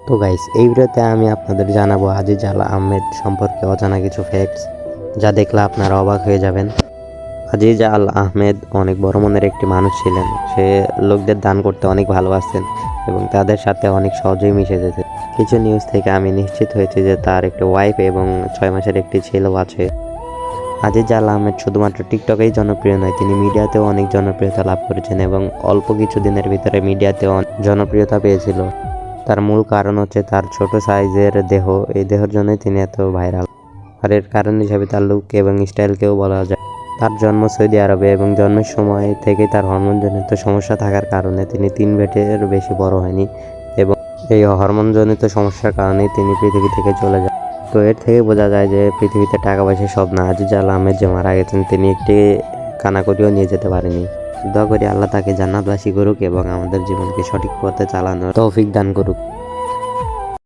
তো গাইস, এই ভিডিওতে আমি আপনাদের জানাবো আজিজ আল আহমেদ সম্পর্কে অজানা কিছু ফ্যাক্টস, যা দেখলে আপনারা অবাক হয়ে যাবেন। আজিজ আল আহমেদ অনেক বড় মনের একটি মানুষ ছিলেন। সে লোকদের দান করতে অনেক ভালোবাসতেন এবং তাদের সাথে অনেক সহজেই মিশে যেতেন। কিছু নিউজ থেকে আমি নিশ্চিত হয়েছি যে তার একটি ওয়াইফ এবং 6 মাসের একটি ছেলেও আছে। আজিজ আল আহমেদ শুধুমাত্র টিকটকেই জনপ্রিয় নয়, তিনি মিডিয়াতেও অনেক জনপ্রিয়তা লাভ করেছেন এবং অল্প কিছু দিনের ভিতরে মিডিয়াতেও জনপ্রিয়তা পেয়েছিল। তার মূল কারণ হচ্ছে তার ছোট সাইজের দেহ। এই দেহের জন্যই তিনি এত ভাইরাল। আর এর কারণ হিসাবে তার লুক এবং স্টাইলকেও বলা যায়। তার জন্ম সৌদি আরবে এবং জন্মের সময় থেকেই তার হরমোনজনিত সমস্যা থাকার কারণে তিনি 3 ফিটের বেশি বড় হয়নি এবং এই হরমোনজনিত সমস্যার কারণেই তিনি পৃথিবী থেকে চলে যান। তো এর থেকে বোঝা যায় যে পৃথিবীতে টাকা পয়সা সব না। আজিজ আল আহমেদ যে মারা গেছেন, তিনি একটি কানাকড়িও নিয়ে যেতে পারেনি। দোয়া করি আল্লাহ তাকে জান্নাতবাসী করুক এবং আমাদের জীবনকে সঠিক পথে চালানোর তৌফিক দান করুক।